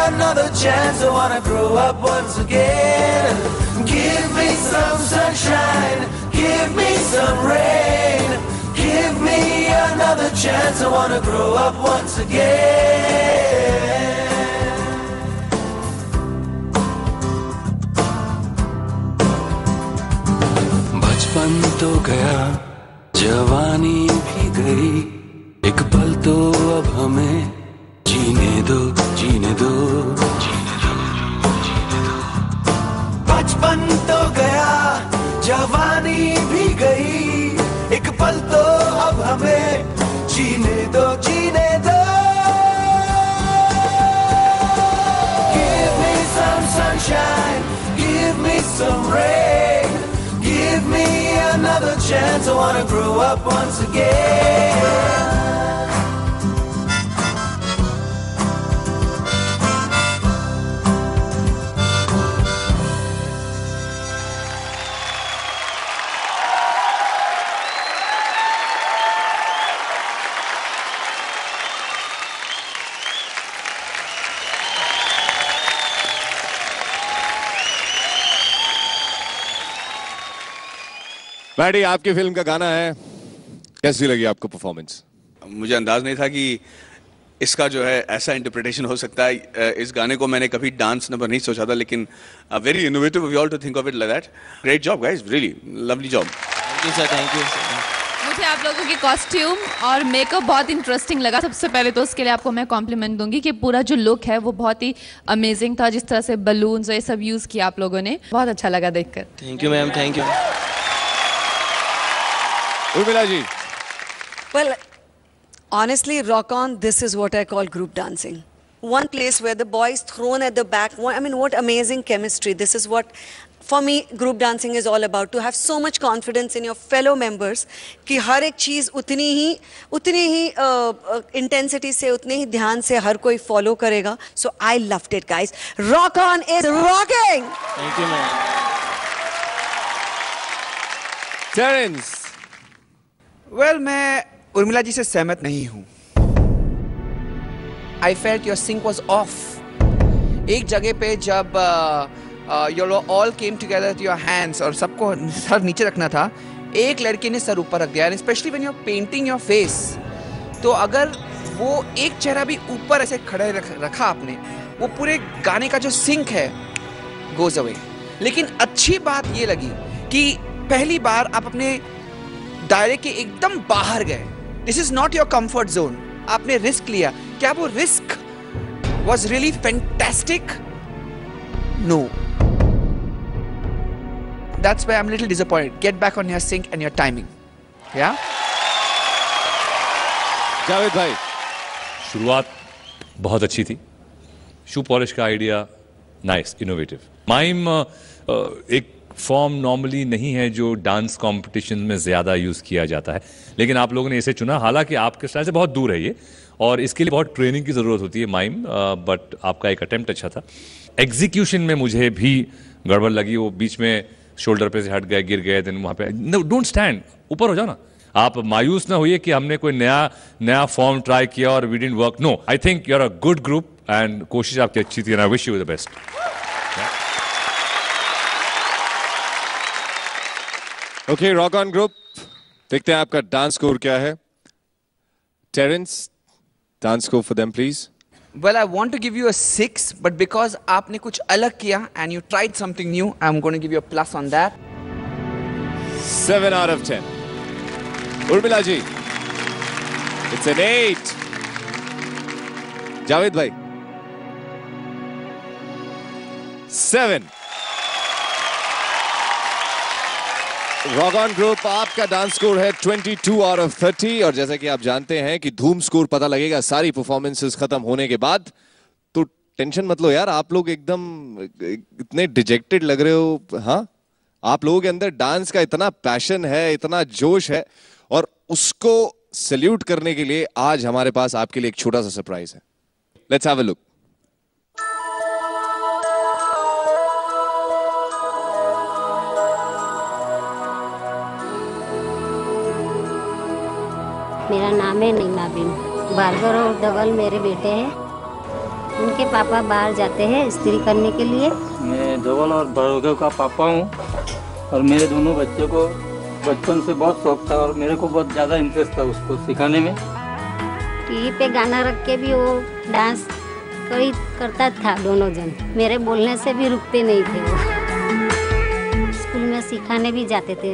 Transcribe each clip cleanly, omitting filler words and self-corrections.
another chance. I wanna grow up once again. Give me some sunshine, give me some rain. Give me another chance. I wanna grow up once again. बचपन तो गया, जवानी भी गई, एक पल तो अब हमें जीने दो, जीने दो, जीने दो, जीने दो। बचपन तो गया, जवानी भी गई, एक पल तो अब हमें जीने दो, जीने दो। Give me some sunshine, give me some rain. Give me another chance. I wanna grow up once again. Maddy, आपकी फिल्म का गाना है, कैसी लगी आपको परफॉर्मेंस? मुझे अंदाज नहीं था कि इसका जो है ऐसा इंटरप्रिटेशन हो सकता है। इस गाने को मैंने कभी डांस नंबर नहीं सोचा था, लेकिन very innovative of you all to think of it like that. Great job guys, really lovely job. Thank you sir, thank you. मुझे आप लोगों के कॉस्ट्यूम और मेकअप बहुत इंटरेस्टिंग लगा। सबसे पहले तो उसके लिए आपको मैं कॉम्प्लीमेंट दूंगी कि पूरा जो लुक है वो बहुत ही अमेजिंग था। जिस तरह से बलून्स और ये सब यूज़ किया आप लोगों ने, बहुत अच्छा लगा देखकर। Thank you ma'am, thank you. Urmila ji. Well, honestly, Rock On, this is what I call group dancing. One place where the boys thrown at the back. I mean, what amazing chemistry. This is what, for me, group dancing is all about. To have so much confidence in your fellow members कि हर एक चीज़ उतनी ही intensity से, उतने ही ध्यान से हर कोई follow करेगा. So I loved it, guys. Rock On is rocking. Thank you, ma'am. Terence. Well, मैं उर्मिला जी से सहमत नहीं हूँ। I felt your sync was off. एक जगह पे जब you all came together with your hands और सबको सर नीचे रखना था, एक लड़के ने सर ऊपर रख दिया, and especially when you're painting your face, तो अगर वो एक चेहरा भी ऊपर ऐसे खड़े रखा आपने, वो पूरे गाने का जो sync है goes away. लेकिन अच्छी बात ये लगी कि पहली बार आप अपने दायरे के एकदम बाहर गए। This is not your comfort zone. आपने रिस्क लिया। क्या वो risk was really fantastic? No. That's why I am little disappointed. Get back on your sync and your timing. या जावेद भाई, शुरुआत बहुत अच्छी थी। शू पॉलिश का आइडिया नाइस, इनोवेटिव। माइम एक फॉर्म नॉर्मली नहीं है जो डांस कंपटीशन में ज़्यादा यूज़ किया जाता है, लेकिन आप लोगों ने इसे चुना। हालांकि आपके स्टाइल से बहुत दूर है ये, और इसके लिए बहुत ट्रेनिंग की ज़रूरत होती है माइम, बट आपका एक अटेम्प्ट अच्छा था। एग्जीक्यूशन में मुझे भी गड़बड़ लगी। वो बीच में शोल्डर पे से हट गए, गिर गए, देन वहाँ पे डोंट स्टैंड, ऊपर हो जाओ ना। आप मायूस ना होइए कि हमने कोई नया फॉर्म ट्राई किया और we didn't work. No, I think you are a good group and कोशिश आपकी अच्छी थी, and I wish you the best. Okay, rock on group, देखते हैं आपका डांस स्कोर क्या है। Terence, dance score for them please. Well, I want to give you a 6, but because आपने कुछ अलग किया and you tried something new, I'm going to give you a plus on that. 7 out of 10. Urmila ji, it's an 8. Javed भाई, 7. Rock on group, आपका dance score है 22 out of 30, और जैसा कि आप जानते हैं कि धूम स्कोर पता लगेगा सारी परफॉर्मेंसेस खत्म होने के बाद। तो टेंशन मत लो यार, आप लोग एकदम इतने डिजेक्टेड लग रहे हो। हाँ, आप लोगों के अंदर डांस का इतना पैशन है, इतना जोश है, और उसको सैल्यूट करने के लिए आज हमारे पास आपके लिए एक छोटा सा सरप्राइज है। Let's have a look. मेरा नाम है नईमा बीन। भार्गव और धवल मेरे बेटे हैं। उनके पापा बाहर जाते हैं स्त्री करने के लिए। मैं धवल और भार्गव का पापा हूँ और मेरे दोनों बच्चों को बचपन से बहुत शौक था और मेरे को बहुत ज़्यादा इंटरेस्ट था उसको सिखाने में। टीवी पे गाना रख के भी वो डांस करता था दोनों जन। मेरे बोलने से भी रुकते नहीं थे वो। स्कूल में सिखाने भी जाते थे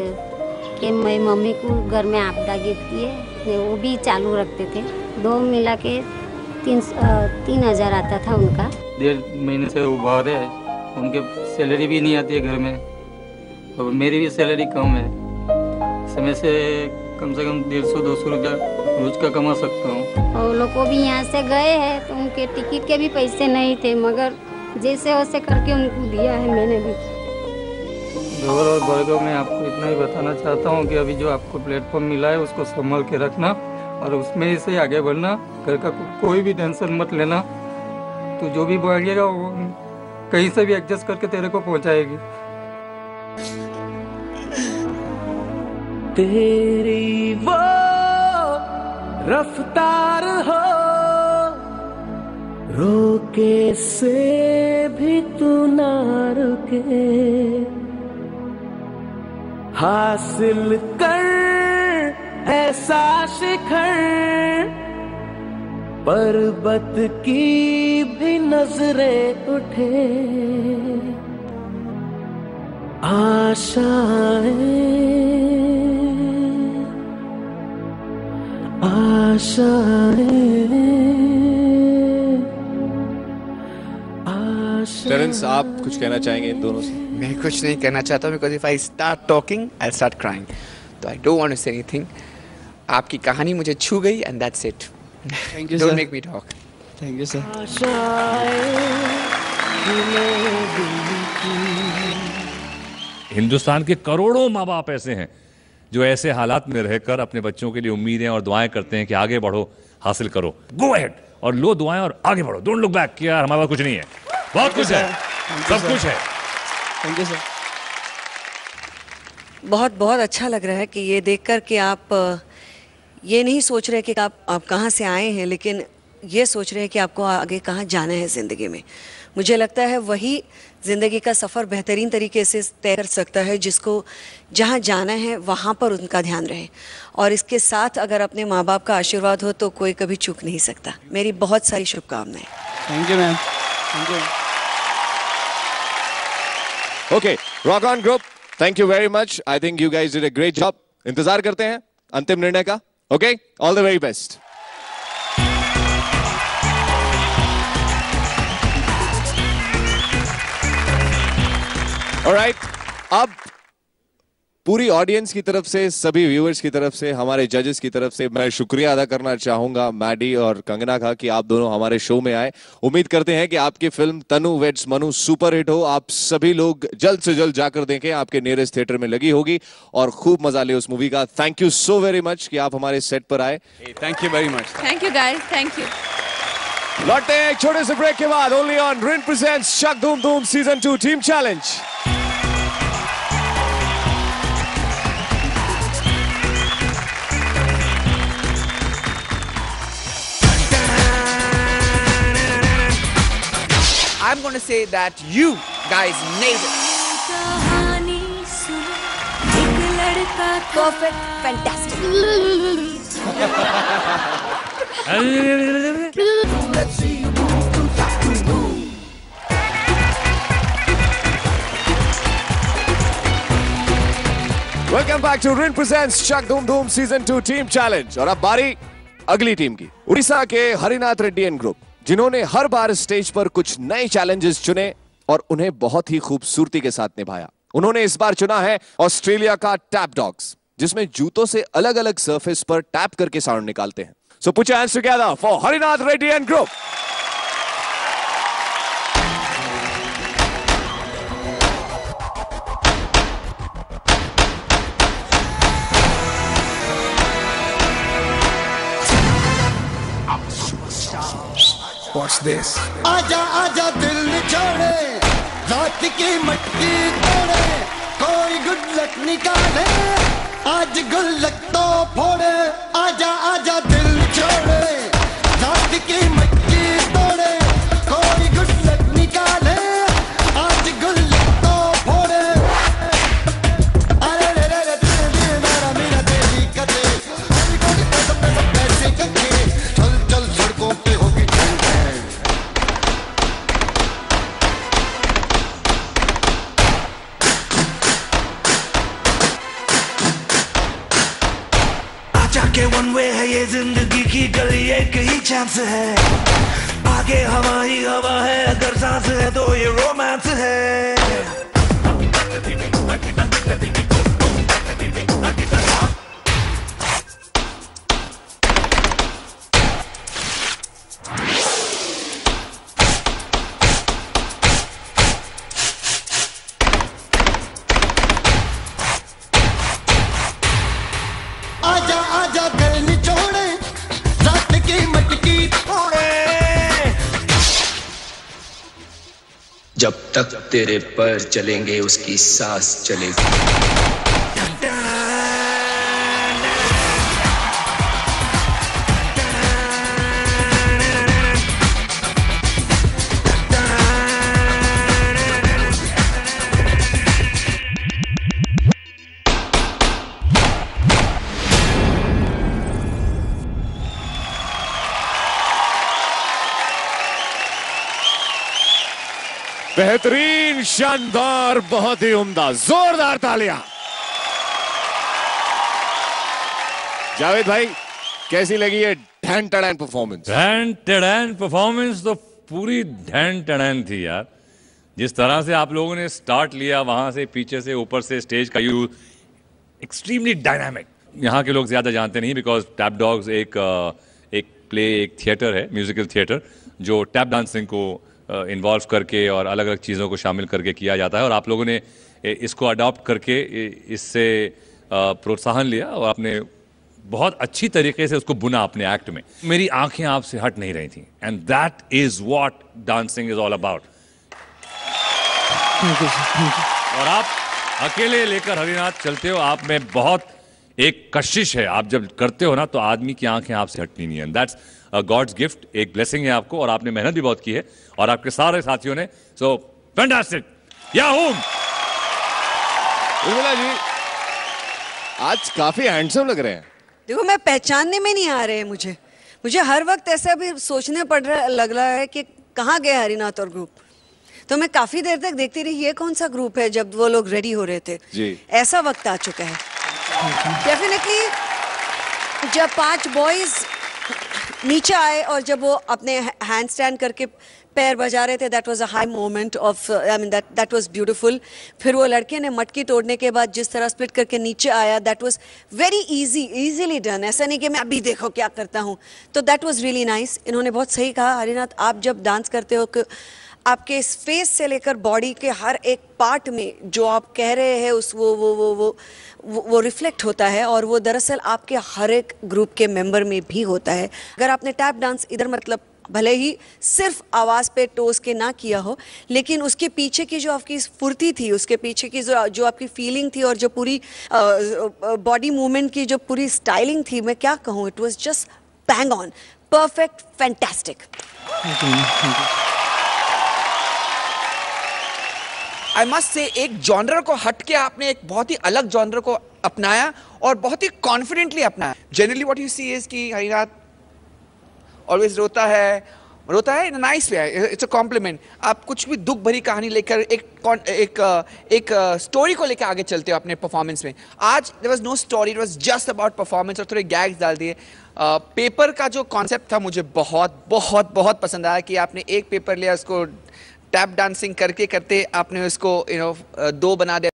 कि मैं मम्मी को घर में आपदा गिरती है, वो भी चालू रखते थे। दो मिला के 3,000 आता था उनका। 1.5 महीने से वो बाहर है, उनके सैलरी भी नहीं आती है घर में और मेरी भी सैलरी कम है। समय से कम 150-200 रुपया रोज का कमा सकता हूँ। और लोग को भी यहाँ से गए हैं तो उनके टिकट के भी पैसे नहीं थे, मगर जैसे वैसे करके उनको दिया है मैंने भी। धवल और भार्गव, मैं आपको इतना ही बताना चाहता हूँ कि अभी जो आपको प्लेटफॉर्म मिला है उसको संभाल के रखना और उसमें से आगे बढ़ना। घर का कोई भी टेंशन मत लेना, तो जो भी बढ़ेगा वो कहीं से भी एडजस्ट करके तेरे को पहुँचाएगी। तेरी वो रफ्तार हो, रोके से भी तू ना रुके, हासिल कर ऐसा शिखर, पर्वत की भी नजरें उठे, टेरेंस, आप कुछ कहना चाहेंगे इन दोनों से? मैं कुछ नहीं कहना चाहता because if I start talking I start crying, तो I don't want to say anything. आपकी कहानी मुझे छू गई and that's it. Thank you don't sir. Make me talk. Thank you sir. Hindustan के करोड़ों माँ बाप ऐसे हैं जो ऐसे हालात में रहकर अपने बच्चों के लिए उम्मीदें और दुआएं करते हैं कि आगे बढ़ो, हासिल करो, गो अहेड और लो दुआएं और आगे बढ़ो, डोंट लुक बैक कि यार हमारे पास कुछ नहीं है। बहुत कुछ है, सब कुछ है। Thank you sir. बहुत बहुत अच्छा लग रहा है कि ये देखकर कि आप ये नहीं सोच रहे कि आप कहाँ से आए हैं, लेकिन ये सोच रहे हैं कि आपको आगे कहाँ जाना है ज़िंदगी में। मुझे लगता है वही ज़िंदगी का सफ़र बेहतरीन तरीके से तय कर सकता है, जिसको जहाँ जाना है वहाँ पर उनका ध्यान रहे। और इसके साथ अगर अपने माँ बाप का आशीर्वाद हो तो कोई कभी चूक नहीं सकता। मेरी बहुत सारी शुभकामनाएं। Thank you ma'am. Thank you. Okay, rock on group, thank you very much. I think you guys did a great job. इंतजार करते हैं अंतिम निर्णय का। Okay, all the very best. Alright, अब पूरी ऑडियंस की तरफ से, सभी व्यूअर्स की तरफ से, हमारे जजेस की तरफ से मैं शुक्रिया अदा करना चाहूंगा मैडी और कंगना का कि आप दोनों हमारे शो में आए। उम्मीद करते हैं कि आपकी फिल्म तनु वेड्स मनु सुपर हिट हो। आप सभी लोग जल्द से जल्द जाकर देखें, आपके नियरेस्ट थिएटर में लगी होगी और खूब मजा ले उस मूवी का। Thank you so very much कि आप हमारे सेट पर आए। Thank you very much. Thank you guys, thank you. लौटते हैं एक छोटे से ब्रेक के बाद only on Rin presents Chak Dhoom Dhoom season 2 team challenge. I'm going to say that you guys nailed it. Perfect, fantastic. Welcome back to Rin presents Chak Dhoom Dhoom season 2 team challenge. और अब बारी अगली टीम की, उड़ीसा के हरिनाथ रेड्डी एंड ग्रुप, जिन्होंने हर बार स्टेज पर कुछ नए चैलेंजेस चुने और उन्हें बहुत ही खूबसूरती के साथ निभाया। उन्होंने इस बार चुना है ऑस्ट्रेलिया का टैप डॉग्स, जिसमें जूतों से अलग अलग सरफेस पर टैप करके साउंड निकालते हैं। So put your hands together for Harinath Reddy and group. What's this? आजा आजा दिल छोड़े, रात की मटकी तोड़े, कोई गुड लक निकाले, आज गुल्लक तो फोड़े। आजा आजा दिल छोड़े, रात की मटकी तोड़े, ये जिंदगी की गली एक ही चांस है, आगे हवा ही हवा है, अगर सांस है तो ये रोमांस है। आजा आजा दिल निचोड़े, रात की मटकी तोड़े। जब तक तेरे पैर चलेंगे उसकी सांस चलेगी। बेहतरीन, शानदार, बहुत ही उम्दा, जोरदार तालियां। जावेद भाई, कैसी लगी ये ढैन टड़ैन परफॉर्मेंस? ढैन टड़ैन परफॉर्मेंस तो पूरी ढैन टड़ैन थी यार। जिस तरह से आप लोगों ने स्टार्ट लिया, वहां से पीछे से ऊपर से स्टेज का यूज एक्सट्रीमली डायनामिक। यहाँ के लोग ज्यादा जानते नहीं बिकॉज टैप डॉग्स एक प्ले, एक थिएटर है, म्यूजिकल थिएटर, जो टैप डांसिंग को इन्वॉल्व करके और अलग अलग चीज़ों को शामिल करके किया जाता है। और आप लोगों ने इसको अडॉप्ट करके इससे प्रोत्साहन लिया और आपने बहुत अच्छी तरीके से उसको बुना अपने एक्ट में। मेरी आंखें आपसे हट नहीं रही थी, and that is what dancing is all about. और आप अकेले लेकर हरिनाथ चलते हो, आप में बहुत एक कशिश है। आप जब करते हो ना तो आदमी की आंखें आपसे हटनी नहीं है, एंड दैट्स गॉड्स गिफ्ट, एक ब्लेसिंग है आपको। और आपने मेहनत भी बहुत की है और आपके सारे साथियों ने। सो फैंटास्टिक, याहूम। उर्मिला जी, आज काफी हैंडसम लग रहे हैं। देखो, मैं पहचानने में नहीं आ रहे हैं मुझे हर वक्त ऐसा भी सोचने लग रहा है कि कहाँ गए हरिनाथ और ग्रुप। तो मैं काफी देर तक देखती रही, ये कौन सा ग्रुप है, जब वो लोग रेडी हो रहे थे जी। ऐसा वक्त आ चुका है डेफिनेटली। जब 5 बॉयज नीचे आए और जब वो अपने हैंड स्टैंड करके पैर बजा रहे थे, that was a high moment of, I mean that was beautiful. फिर वो लड़के ने मटकी तोड़ने के बाद जिस तरह स्प्लिट करके नीचे आया, that was very easily done. ऐसा नहीं कि मैं अभी देखो क्या करता हूँ, तो दैट वाज रियली नाइस। इन्होंने बहुत सही कहा हरिनाथ, आप जब डांस करते हो कि आपके फेस से लेकर बॉडी के हर एक पार्ट में जो आप कह रहे हैं उस वो रिफ्लेक्ट होता है, और वो दरअसल आपके हर एक ग्रुप के मेंबर में भी होता है। अगर आपने टैप डांस इधर मतलब भले ही सिर्फ आवाज़ पे टोस के ना किया हो, लेकिन उसके पीछे की जो आपकी स्फूर्ति थी, उसके पीछे की जो आपकी फीलिंग थी, और जो पूरी बॉडी मूवमेंट की जो पूरी स्टाइलिंग थी, मैं क्या कहूँ, it was just bang on, perfect, fantastic. I must say एक जॉनर को हट के आपने एक बहुत ही अलग जॉनर को अपनाया और बहुत ही कॉन्फिडेंटली अपनाया। Generally what you see is कि हरिनाथ ऑलवेज रोता है in a nice way, it's a compliment. आप कुछ भी दुख भरी कहानी लेकर एक स्टोरी को लेकर आगे चलते हो अपने परफॉर्मेंस में। आज there was no story, it was just about performance, और थोड़े गैग्स डाल दिए। पेपर का जो कॉन्सेप्ट था मुझे बहुत बहुत बहुत पसंद आया कि आपने एक पेपर लिया, उसको टैप डांसिंग करते आपने उसको 2 बना दिया।